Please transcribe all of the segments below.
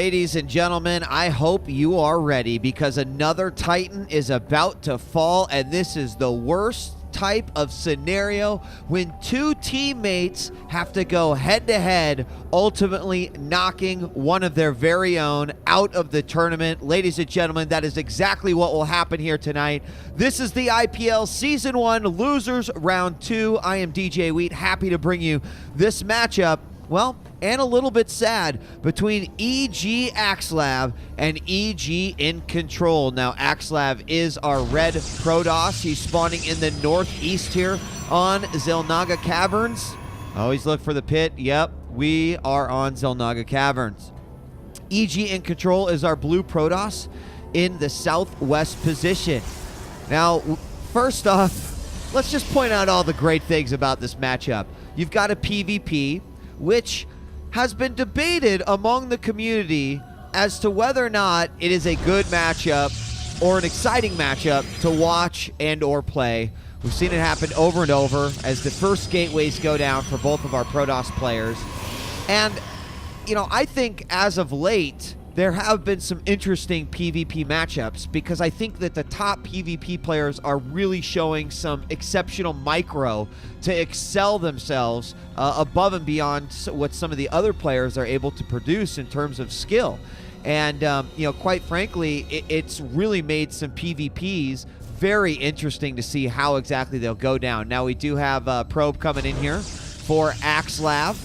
Ladies and gentlemen, I hope you are ready because another Titan is about to fall, and this is the worst type of scenario when two teammates have to go head-to-head, ultimately knocking one of their very own out of the tournament. Ladies and gentlemen, that is exactly what will happen here tonight. This is the IPL Season 1 Losers Round 2. I am djWHEAT, happy to bring you this matchup. Well, and a little bit sad, between EG Axslav and EG inControl. Now, Axslav is our red Protoss. He's spawning in the northeast here on Xel'Naga Caverns. Always look for the pit. Yep, we are on Xel'Naga Caverns. EG inControl is our blue Protoss in the southwest position. Now, first off, let's just point out all the great things about this matchup. You've got a PvP, which has been debated among the community as to whether or not it is a good matchup or an exciting matchup to watch and or play. We've seen it happen over and over as the first gateways go down for both of our Protoss players. And, you know, I think as of late, there have been some interesting PvP matchups because I think that the top PvP players are really showing some exceptional micro to excel themselves above and beyond what some of the other players are able to produce in terms of skill. And, you know, quite frankly, it's really made some PvPs very interesting to see how exactly they'll go down. Now, we do have Probe coming in here for Axslav.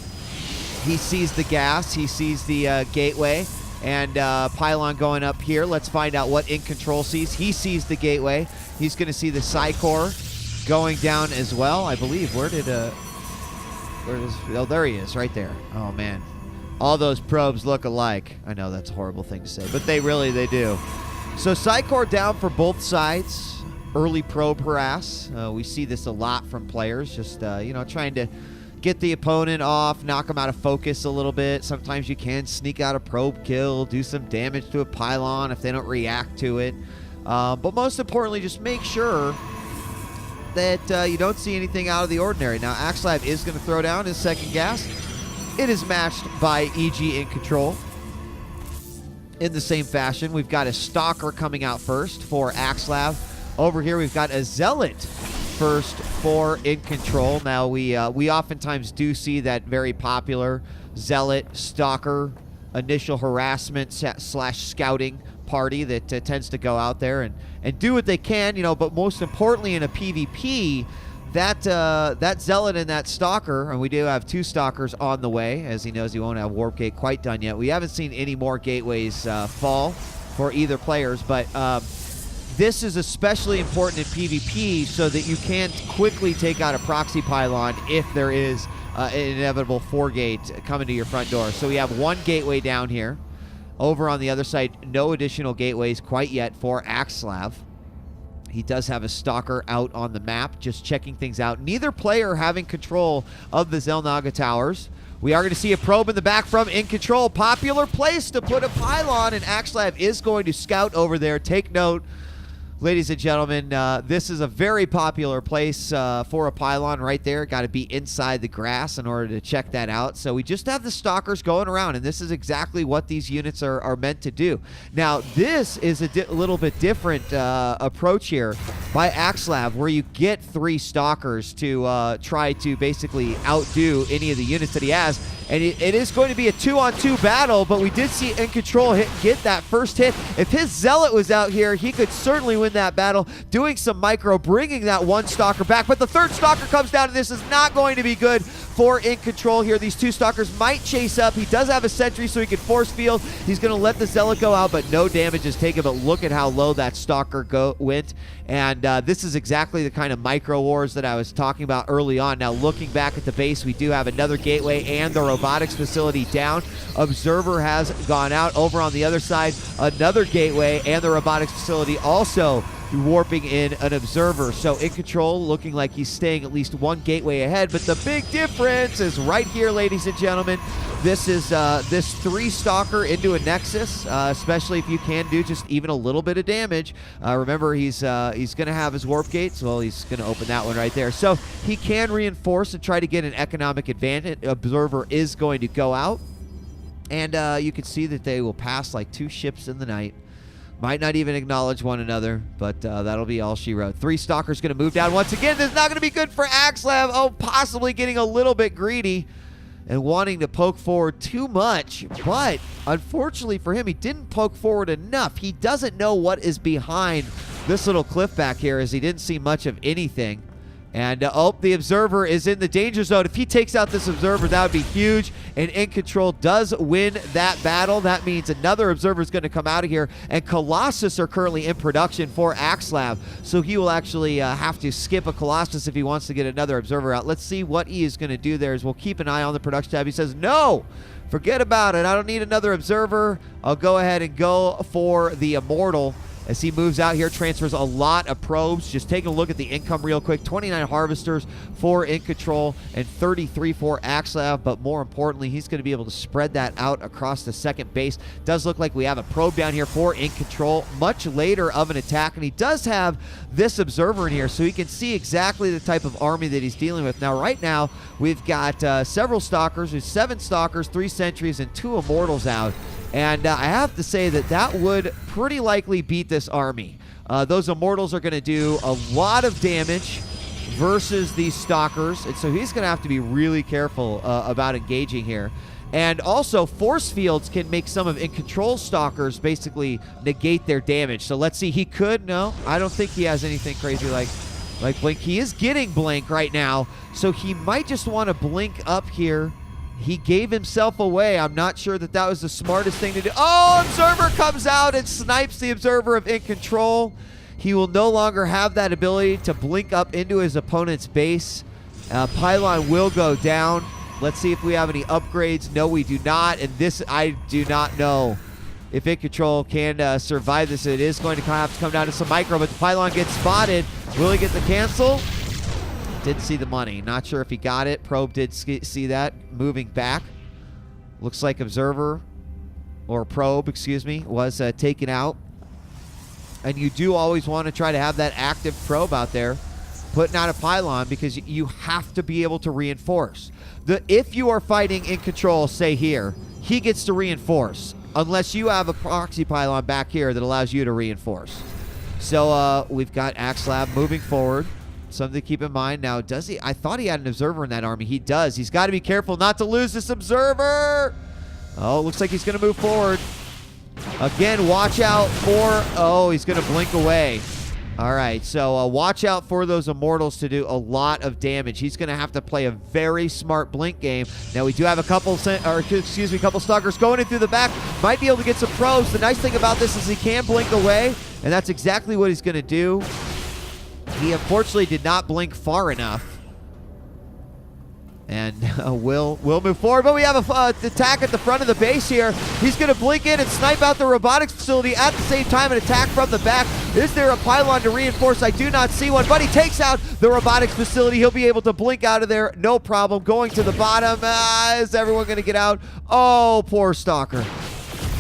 He sees the gas. He sees the gateway. And Pylon going up here. Let's find out what inControl sees. He sees the gateway. He's going to see the Psycore going down as well, I believe. Where is, oh, there he is, right there. Oh, man. All those probes look alike. I know that's a horrible thing to say, but they do. So Psycore down for both sides. Early probe harass. We see this a lot from players, just, you know, trying to get the opponent off, knock them out of focus a little bit. Sometimes you can sneak out a probe kill, do some damage to a pylon if they don't react to it. But most importantly, just make sure that you don't see anything out of the ordinary. Now, Axslav is going to throw down his second gas. It is matched by EG inControl. In the same fashion, we've got a Stalker coming out first for Axslav. Over here, we've got a Zealot first for inControl. Now, we oftentimes do see that very popular Zealot, Stalker, initial harassment / scouting party that tends to go out there and do what they can, you know, but most importantly in a PvP, that Zealot and that Stalker, and we do have two Stalkers on the way, as he knows he won't have Warp Gate quite done yet. We haven't seen any more gateways fall for either players, but this is especially important in PvP so that you can quickly take out a proxy pylon if there is an inevitable 4-gate coming to your front door. So we have one gateway down here. Over on the other side, no additional gateways quite yet for Axslav. He does have a Stalker out on the map, just checking things out. Neither player having control of the Xel'Naga towers. We are going to see a probe in the back from inControl. Popular place to put a pylon, and Axslav is going to scout over there. Take note, ladies and gentlemen, this is a very popular place for a pylon right there. Got to be inside the grass in order to check that out. So we just have the Stalkers going around, and this is exactly what these units are meant to do. Now, this is a little bit different approach here by Axslav, where you get 3 Stalkers to try to basically outdo any of the units that he has. And it is going to be a 2-on-2 battle, but we did see inControl get that first hit. If his Zealot was out here, he could certainly win that battle, doing some micro, bringing that one Stalker back. But the third Stalker comes down, and this is not going to be good for inControl here. These two Stalkers might chase up. He does have a sentry, so he can force field. He's going to let the Zealot go out, but no damage is taken. But look at how low that Stalker went. And this is exactly the kind of micro wars that I was talking about early on. Now, looking back at the base, we do have another gateway and the robotics facility down. Observer has gone out. Over on the other side, another gateway and the robotics facility also warping in an observer. So inControl looking like he's staying at least one gateway ahead, but the big difference is right here, ladies and gentlemen. This is this 3 Stalker into a Nexus, especially if you can do just even a little bit of damage. Remember, he's going to have his Warp Gates. Well, he's going to open that one right there. So he can reinforce and try to get an economic advantage. Observer is going to go out. And you can see that they will pass like 2 ships in the night. Might not even acknowledge one another, but that'll be all she wrote. 3 stalkers going to move down once again. This is not going to be good for Axslav. Oh, possibly getting a little bit greedy and wanting to poke forward too much. But unfortunately for him, he didn't poke forward enough. He doesn't know what is behind this little cliff back here, as he didn't see much of anything. And, oh, the observer is in the danger zone. If he takes out this observer, that would be huge. And inControl does win that battle. That means another observer is going to come out of here. And Colossus are currently in production for Axslav. So he will actually have to skip a Colossus if he wants to get another observer out. Let's see what he is going to do there. As we'll keep an eye on the production tab. He says, no, forget about it. I don't need another observer. I'll go ahead and go for the Immortal. As he moves out here, transfers a lot of probes. Just taking a look at the income real quick. 29 harvesters for inControl and 33 for Axslav. But more importantly, he's going to be able to spread that out across the second base. Does look like we have a probe down here for inControl. Much later of an attack. And he does have this observer in here, so he can see exactly the type of army that he's dealing with. Now, right now, we've got several stalkers. There's 7 stalkers, 3 sentries, and 2 immortals out. And I have to say that that would pretty likely beat this army. Those immortals are going to do a lot of damage versus these stalkers. And so he's going to have to be really careful about engaging here. And also, force fields can make some of inControl stalkers basically negate their damage. So let's see. He could. No, I don't think he has anything crazy like blink. He is getting blink right now. So he might just want to blink up here. He gave himself away. I'm not sure that that was the smartest thing to do. Oh, observer comes out and snipes the observer of inControl. He will no longer have that ability to blink up into his opponent's base. Pylon will go down. Let's see if we have any upgrades. No, we do not. And this, I do not know if inControl can survive this. It is going to have to come down to some micro, but the pylon gets spotted. Will he get the cancel? Didn't see the money. Not sure if he got it. Probe did see that. Moving back. Looks like observer, or probe, excuse me, was taken out. And you do always want to try to have that active probe out there putting out a pylon, because you have to be able to reinforce. If you are fighting inControl, say here, he gets to reinforce, unless you have a proxy pylon back here that allows you to reinforce. So we've got Axslav moving forward. Something to keep in mind. Now, does he? I thought he had an observer in that army. He does. He's got to be careful not to lose this observer. Oh, looks like he's going to move forward. Again, watch out for... Oh, he's going to blink away. All right, so watch out for those immortals to do a lot of damage. He's going to have to play a very smart blink game. Now, we do have a couple stalkers going in through the back. Might be able to get some probes. The nice thing about this is he can blink away, and that's exactly what he's going to do. He unfortunately did not blink far enough. And we'll move forward. But we have an attack at the front of the base here. He's going to blink in and snipe out the robotics facility at the same time, an attack from the back. Is there a pylon to reinforce? I do not see one, but he takes out the robotics facility. He'll be able to blink out of there, no problem. Going to the bottom. Is everyone going to get out? Oh, poor Stalker.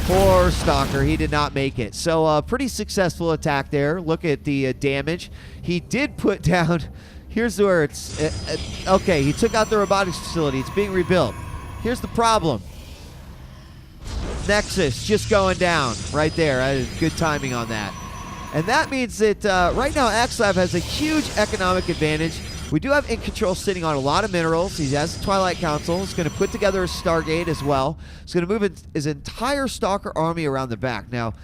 Poor Stalker. He did not make it. So pretty successful attack there. Look at the damage. He did put down... Here's where it's... okay, he took out the robotics facility. It's being rebuilt. Here's the problem. Nexus just going down right there. Good timing on that. And that means that right now Axslav has a huge economic advantage. We do have inControl sitting on a lot of minerals. He has the Twilight Council. He's going to put together a Stargate as well. He's going to move his entire Stalker army around the back. Now,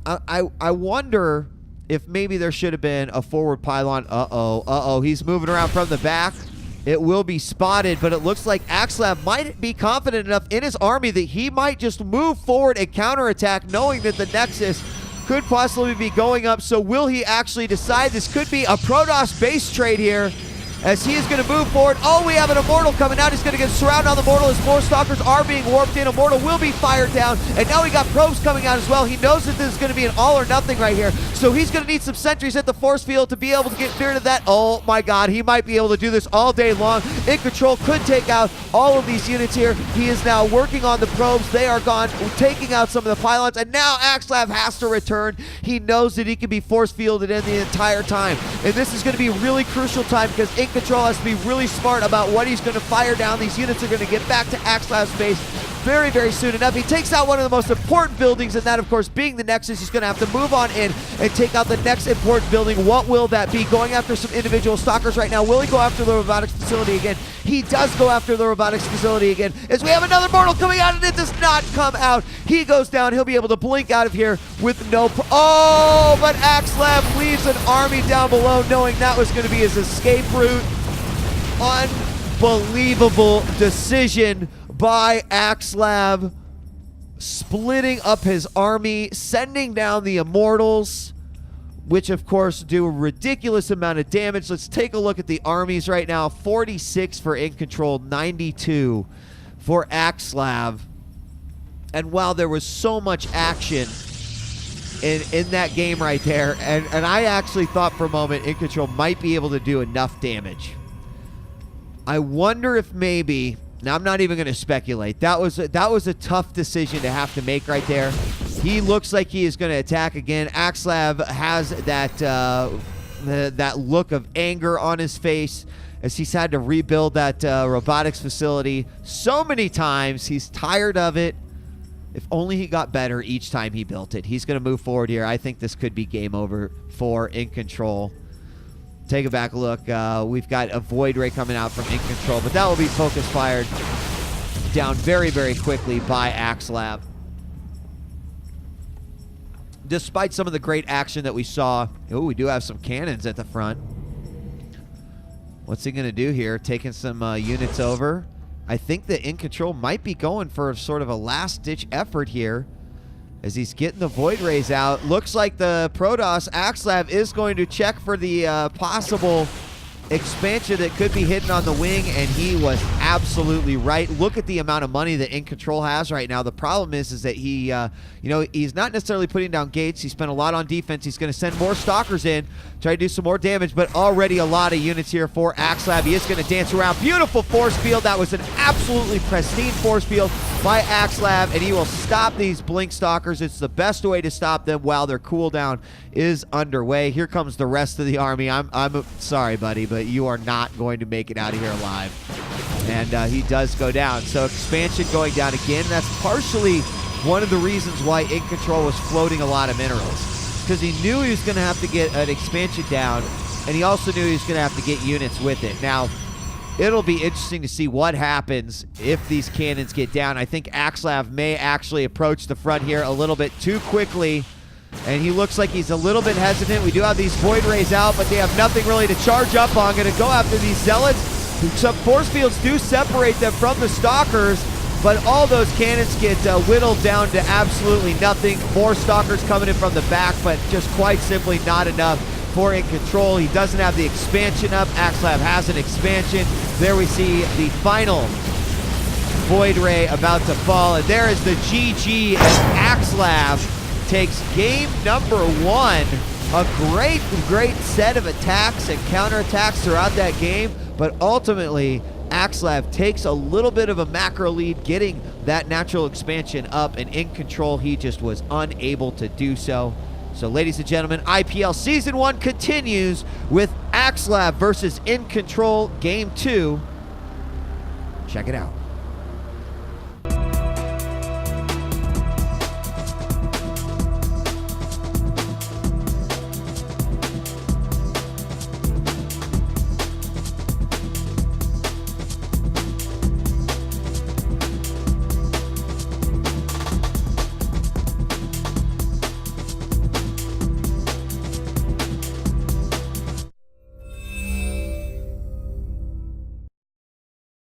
I wonder if maybe there should have been a forward pylon. Uh-oh. He's moving around from the back. It will be spotted, but it looks like Axslav might be confident enough in his army that he might just move forward and counterattack, knowing that the Nexus could possibly be going up. So will he actually decide? This could be a Protoss base trade here, as he is going to move forward. Oh, we have an Immortal coming out. He's going to get surrounded on the Immortal as more Stalkers are being warped in. Immortal will be fired down, and now we got probes coming out as well. He knows that this is going to be an all or nothing right here, so he's going to need some sentries at the force field to be able to get clear to that. Oh my god, he might be able to do this all day long. inControl could take out all of these units here. He is now working on the probes. They are gone, taking out some of the pylons, and now Axslav has to return. He knows that he can be force fielded in the entire time, and this is going to be a really crucial time, because inControl has to be really smart about what he's going to fire down. These units are going to get back to Axslav's base very, very soon enough. He takes out one of the most important buildings, and that, of course, being the Nexus. He's going to have to move on in and take out the next important building. What will that be? Going after some individual stalkers right now. Will he go after the robotics facility again? He does go after the robotics facility again, as we have another mortal coming out, and it does not come out. He goes down. He'll be able to blink out of here with no... Oh, but Axslav leaves an army down below, knowing that was going to be his escape route. Unbelievable decision by Axslav, splitting up his army, sending down the Immortals, which of course do a ridiculous amount of damage. Let's take a look at the armies right now. 46 for inControl, 92 for Axslav. And while there was so much action in that game right there, and I actually thought for a moment inControl might be able to do enough damage. I wonder if maybe, now I'm not even going to speculate. That was a tough decision to have to make right there. He looks like he is going to attack again. Axslav has that that look of anger on his face as he's had to rebuild that robotics facility so many times. He's tired of it. If only he got better each time he built it. He's going to move forward here. I think this could be game over for inControl. Take a back look. We've got a Void Ray coming out from inControl, but that will be focus fired down very, very quickly by Axslav. Despite some of the great action that we saw, we do have some cannons at the front. What's he going to do here? Taking some units over. I think that inControl might be going for sort of a last-ditch effort here as he's getting the Void Rays out. Looks like the Protoss Axslav is going to check for the possible expansion that could be hidden on the wing, and he was absolutely right. Look at the amount of money that inControl has right now. The problem is that he, he's not necessarily putting down gates. He spent a lot on defense. He's going to send more stalkers in, try to do some more damage, but already a lot of units here for Axslav. He is going to dance around. Beautiful force field. That was an absolutely pristine force field by Axslav, and he will stop these blink stalkers. It's the best way to stop them while their cooldown is underway. Here comes the rest of the army. I'm sorry, buddy, but you are not going to make it out of here alive. And he does go down. So expansion going down again. That's partially one of the reasons why inControl was floating a lot of minerals, because he knew he was going to have to get an expansion down, and he also knew he was going to have to get units with it. Now, it'll be interesting to see what happens if these cannons get down. I think Axslav may actually approach the front here a little bit too quickly, and he looks like he's a little bit hesitant. We do have these Void Rays out, but they have nothing really to charge up on. Going to go after these Zealots. Some force fields do separate them from the Stalkers, but all those cannons get whittled down to absolutely nothing. More Stalkers coming in from the back, but just quite simply not enough for inControl. He doesn't have the expansion up. Axslav has an expansion. There we see the final Void Ray about to fall, and there is the GG as Axslav takes game number 1. A great set of attacks and counterattacks throughout that game, but ultimately Axslav takes a little bit of a macro lead, getting that natural expansion up, and inControl, he just was unable to do so. So ladies and gentlemen, IPL Season 1 continues with Axslav versus inControl Game 2. Check it out.